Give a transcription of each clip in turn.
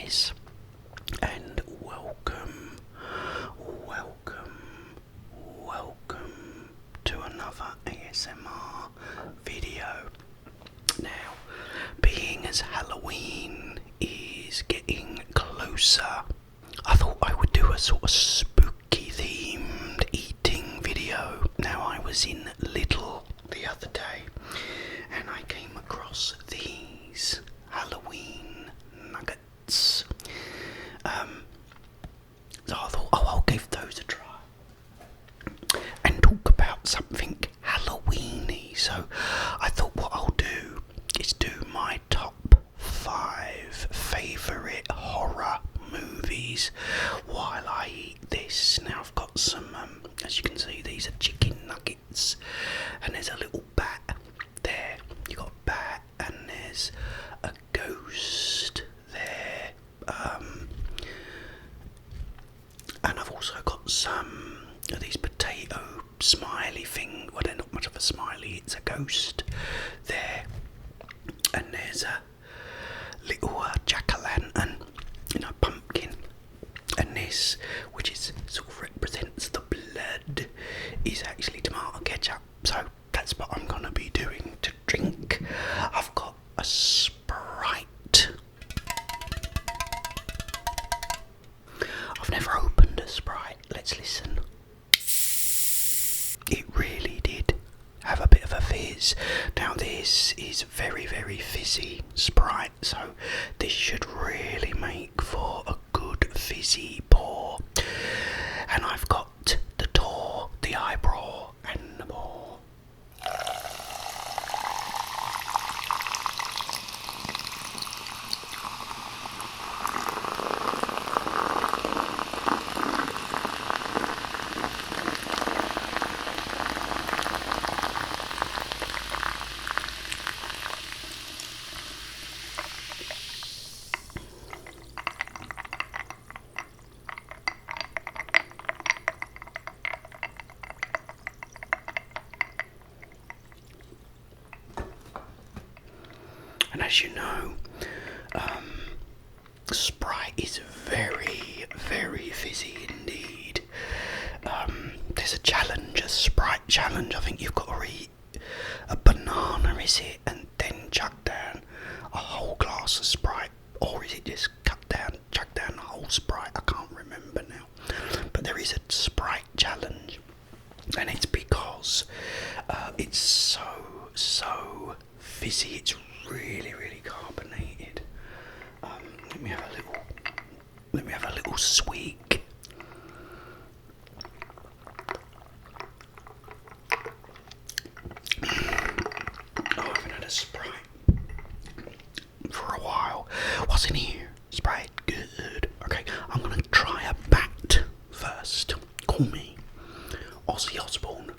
guys, and welcome to another ASMR video. Now, being as Halloween is getting closer, I thought I would do a sort of spooky themed eating video. Now, I was in Lidl the other day and I came across these Halloween nuggets. So I thought, I'll give those a try and talk about something Halloweeny. So I thought what I'll do is do my top 5 favourite horror movies while I eat this. Now I've got some, as you can see, these are chicken nuggets, and there's a little bat there. You got a bat, and there's a ghost there. And I've also got some of these potato smiley thing. Well, they're not much of a smiley, it's a ghost there. And there's a little jack-o'-lantern, pumpkin. And this, which is sort of represents the blood, is actually tomato ketchup. So that's what I'm gonna be doing to drink. I've got a Sprite. I've never opened a Sprite. Let's listen. It really did have a bit of a fizz. Now this is very, very fizzy Sprite, so this should really make for a good fizzy pour. And I've got the tor, the eyebrow, and the ball. And as you know, Sprite is very, very fizzy indeed. There's a challenge, a Sprite challenge. I think you've got to eat a banana, is it? And then chuck down a whole glass of Sprite. Or is it just chuck down the whole Sprite? I can't remember now. But there is a Sprite challenge. And it's because it's so fizzy. It's really, really carbonated. Let me have a little swig. I haven't had a Sprite for a while. What's in here? Sprite, good. Okay, I'm gonna try a bat first. Call me Ozzy Osbourne.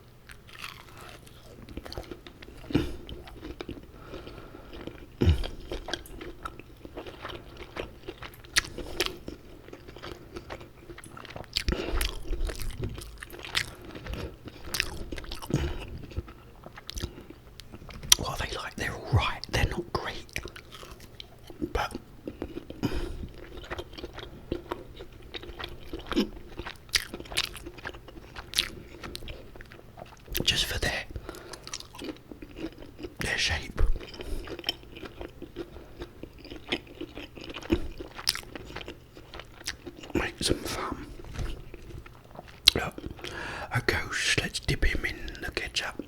What are they like? They're alright. They're not great. But just for their shape. Make some fun. Look, a ghost, let's dip him in the ketchup.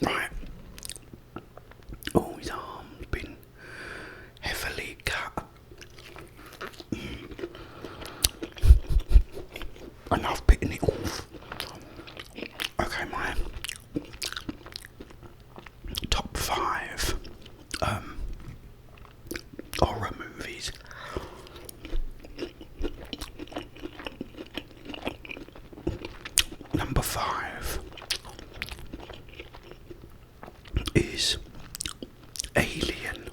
Right. Oh, his arm's been heavily cut. And I've bitten it off. Okay, my top 5 horror movies. Number 5 is Alien.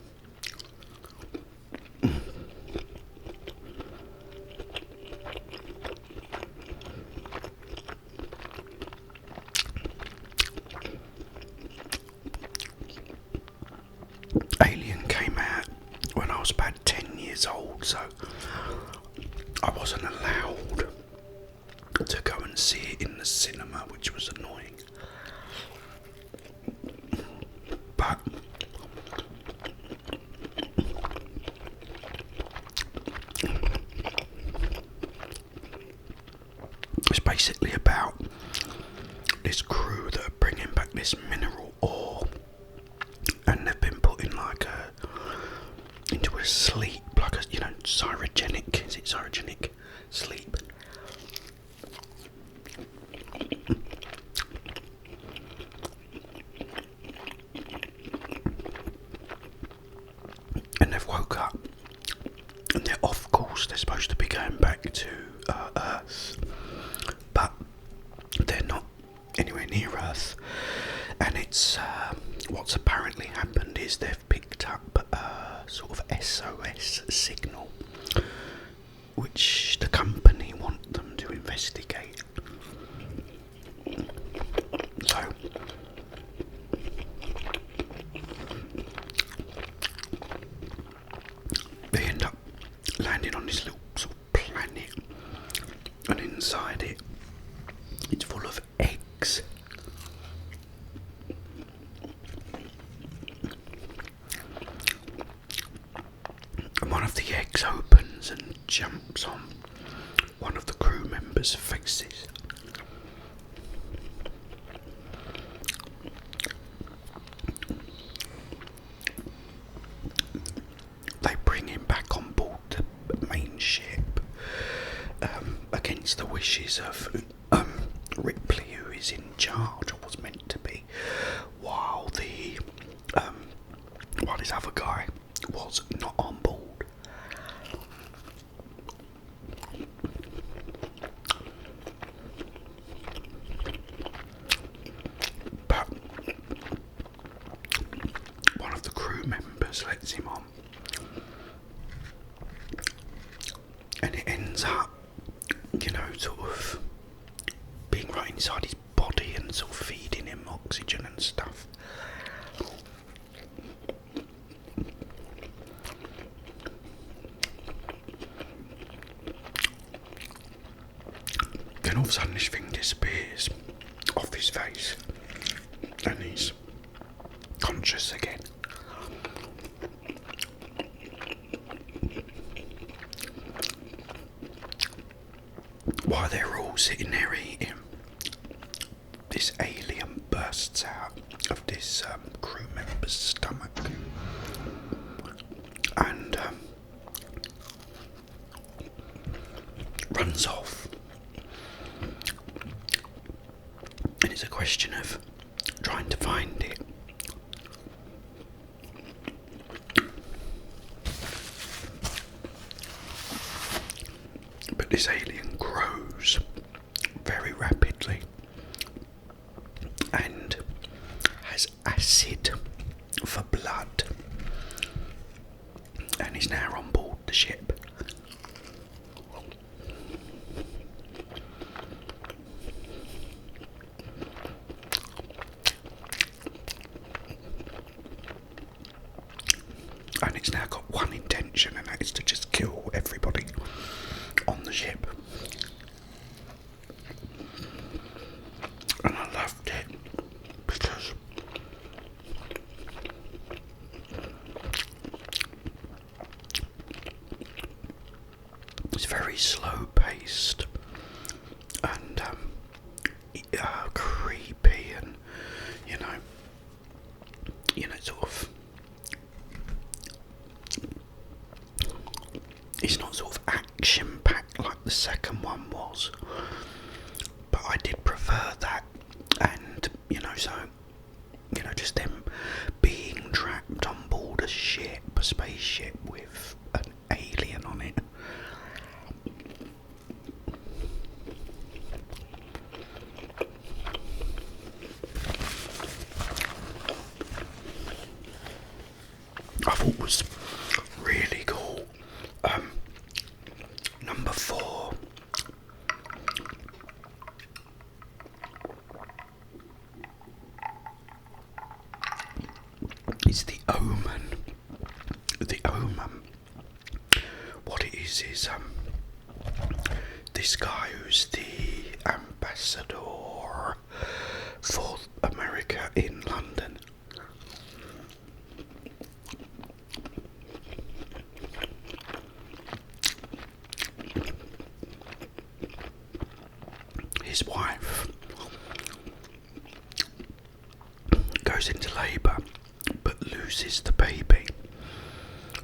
was about 10 years old, so I wasn't allowed to go and see it in the cinema, which was annoying. But it's basically about this crew that are bringing back this mineral ore, and they've been put in into a sleep, like a cryogenic. Is it cryogenic sleep? And they've woke up, and they're off course. They're supposed to be going back to Earth, but they're not anywhere near Earth. And it's what's apparently happened is they've picked up a sort of SOS signal, which the company want them to investigate. So they end up landing on this little sort of planet, and inside it, it's full of eggs. And one of the eggs opens and jumps on one of the crew members' faces. They bring him back on board the main ship, against the wishes of Ripley, who is in charge, or was meant to be, while this other guy was not on board. But one of the crew members lets him on, and it ends up, sort of being right inside his body and sort of feeding him oxygen and stuff. Then all of a sudden this thing disappears off his face, and he's conscious again. While they're all sitting there eating, this alien bursts out of this crew member's stomach, and runs off. And it's a question of trying to find it. But this alien grows very rapidly and has acid for blood, and is now on board the ship. And it's now got one intention, and that is to just kill everybody on the ship. And I loved it because it's very slow paced and creepy, and sort of, it's not sort of action packed like the second one was, but I did prefer that. And just them being trapped on board a spaceship with an alien on it. I thought was really cool. Number 4. It's The Omen. The Omen. this guy who's the ambassador for America in London. His wife goes into labour but loses the baby.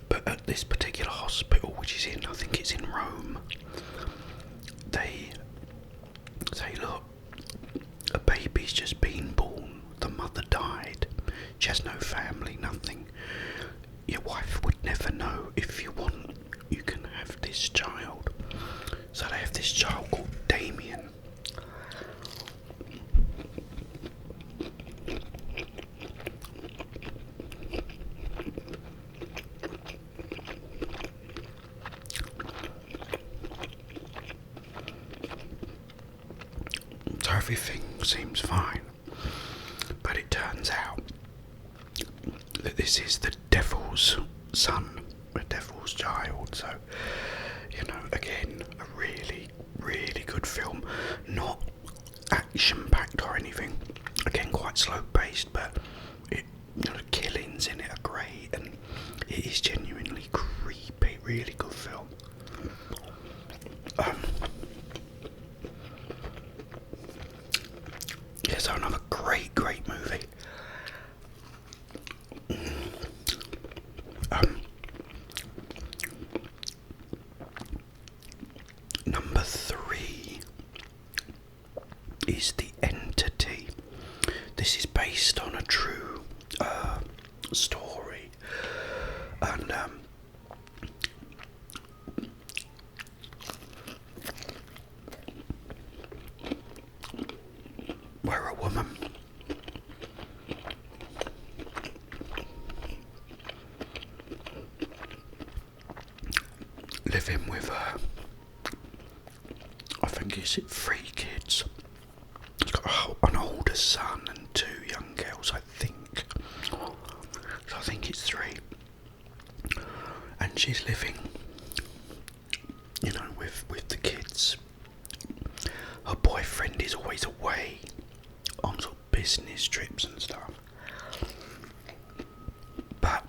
But at this particular hospital, which is I think it's in Rome, they say, look, a baby's just been born, the mother died, she has no family, nothing. Your wife would never know. If you want, you can have this child. So they have this child called Damien. So everything seems fine, but it turns out that this is the devil's son, the devil's child. So, again, a really, really good film. Not action-packed or anything. Again, quite slow-paced, but the killings in it are great, and it is genuinely creepy. Really good film. Yeah, so another great movie. Number 3 is The Entity. This is based on a true story, and where a woman living with I think it's 3 kids. It's got an older son and 2 young girls, I think. So I think it's 3. And she's living, with the kids. Her boyfriend is always away on sort of business trips and stuff. But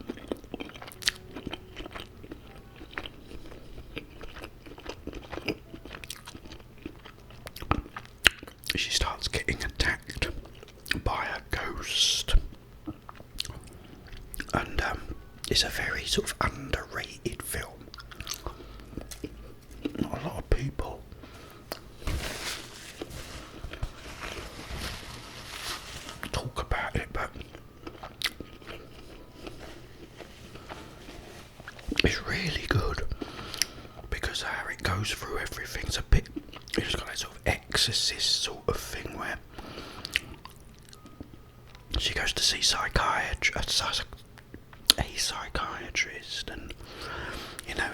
she starts getting attacked by a ghost, and it's a very sort of underrated film. Not a lot of people talk about it, but it's really good because how it goes through everything's a bit. It's got that sort of exorcist sort of thing where she goes to see a psychiatrist, and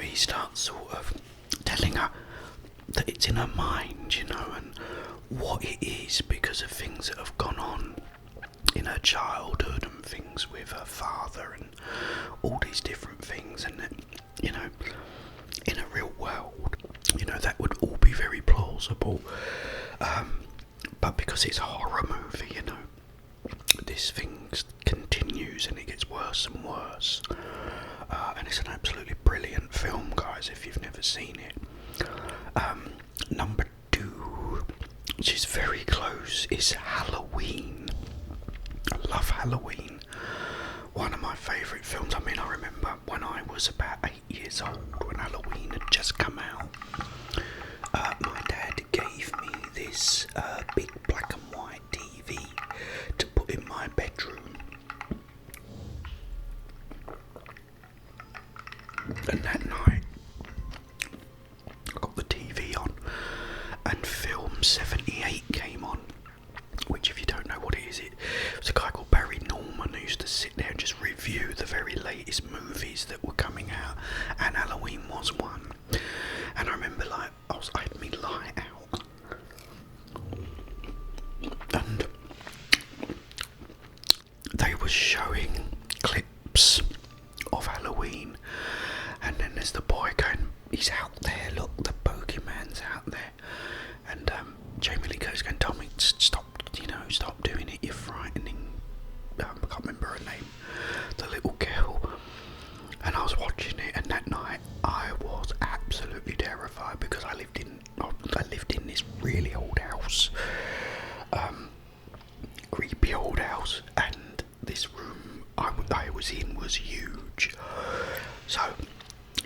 he starts sort of telling her that it's in her mind, and what it is because of things that have gone on in her childhood and things with her father and all these different things, and that, in a real world, that would all be very plausible, but because it's a horror movie, this thing continues and it gets worse and worse, and it's an absolutely brilliant film, guys, if you've never seen it. Number 2, which is very close, is Halloween. I love Halloween. One of my favourite films. I remember when I was about 8 years old, when Halloween had just come out, my dad gave me this big black and white TV to put in my bedroom. And that night, I got the TV on, and film 78 came on, which, if you don't know what it is, it was a guy called Barry Norman who used to sit there and just review the very latest movies that were coming out, and Halloween was one. And I remember, I had my light out, and they were showing clips of Halloween, and then there's the boy going, he's out there, look, the bogeyman's out there. And Jamie Lee Curtis going, Tommy, stop, stop doing it, you're frightening, I can't remember her name, the little girl. And I was watching it, and that night I was absolutely terrified because I lived in this really old house, creepy old house, and this room I was in was huge. So,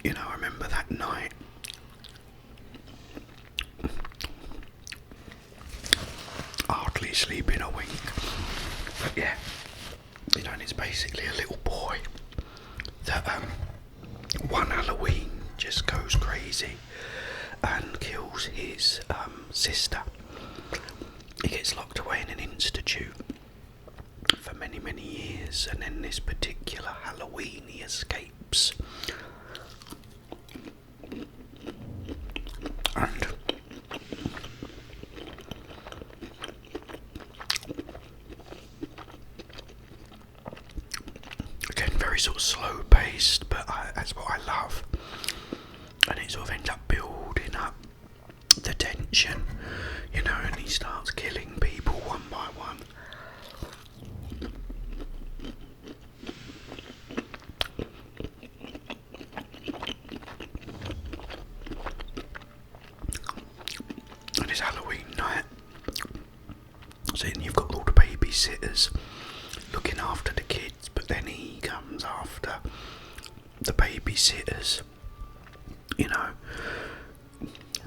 I remember that night. Hardly sleeping a wink. But yeah, and it's basically a little boy that one Halloween just goes crazy and kills his sister. He gets locked away in an institute for many, many years, and then this particular Halloween he escapes. And again, very sort of slow paced, but that's what I love. And it sort of ends up building up the tension, and he starts killing people one by one. And it's Halloween night, so then you've got all the babysitters looking after the kids, but then he comes after the babysitters.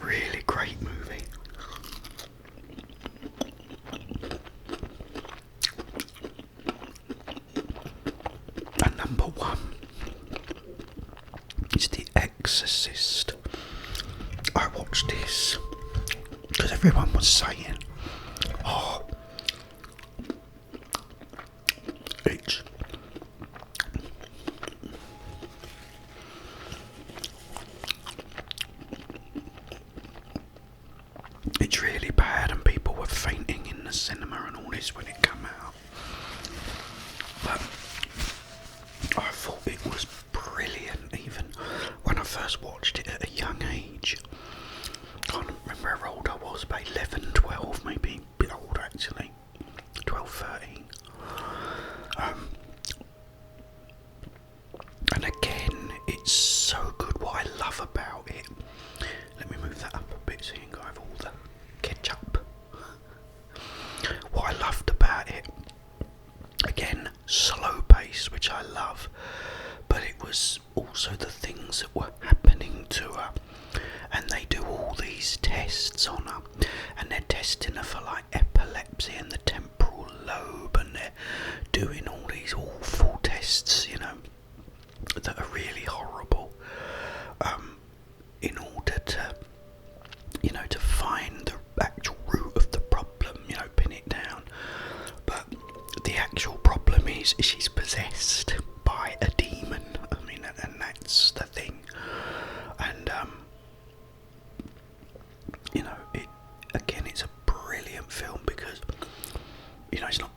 Really great movie. And number one is The Exorcist. I watched this because everyone was saying, oh, it's really bad, and people were fainting in the cinema and all this when it came out. But I thought it was brilliant, even when I first watched it at a young age. Can't remember how old I was, about 11, 12, maybe a bit older actually, 12, 13. And again, it's so good. What I love about it, let me move that up a bit so you can go over all the ketchup. What I loved about it, again, slow pace, which I love, but it was also the things that were happening to her, and they do all these tests on her, and they're testing her for like epilepsy and the temporal lobe, and they're doing all these awful tests, that are really horrible, in order to, to find the actual root of the problem, pin it down. But the actual problem is she's possessed by a demon. And that's the thing. And it's a brilliant film because it's not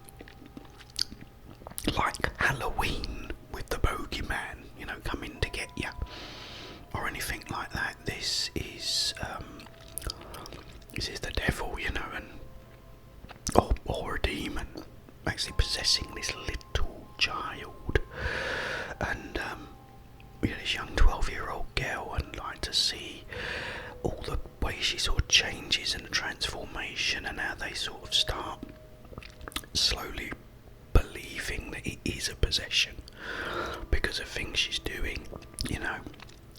like Halloween with the bogeyman coming to get you or anything like that. This is the devil, and or a demon actually possessing this little child. And this young 12-year-old girl, and like to see all the way she sort of changes and the transformation, and how they sort of start slowly believing that it is a possession because of things she's doing,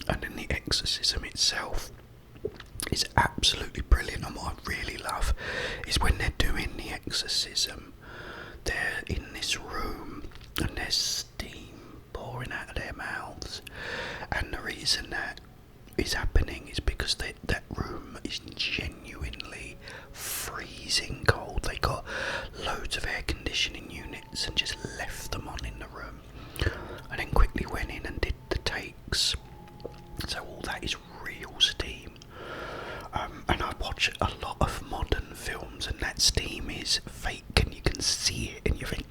and then the exorcism itself is absolutely brilliant. And what I really love is when they're doing the exorcism, they're in this room and there's steam pouring out of their mouths, and the reason that is happening is because that room is genuinely freezing cold. They got loads of air conditioning units and just left them on in the room, and then quickly went in and did the takes. So all that is real steam. And I watch a lot of modern films, and that steam is fake, and you can see it, and you think,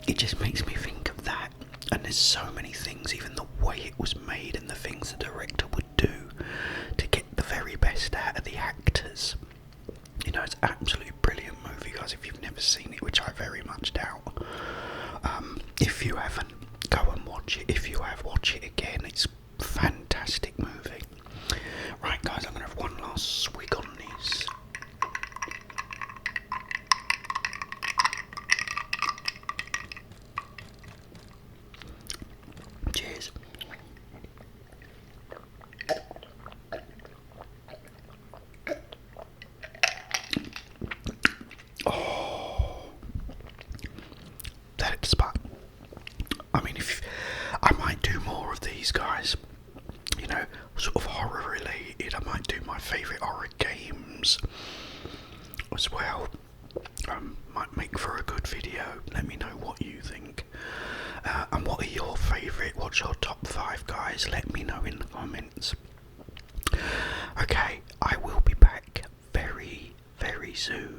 it just makes me think of that. And there's so many things, even the way it was made and the things the director guys. You know, sort of horror related. I might do my favourite horror games as well. Might make for a good video. Let me know what you think. And what are your favourite? What's your top 5, guys? Let me know in the comments. Okay, I will be back very, very soon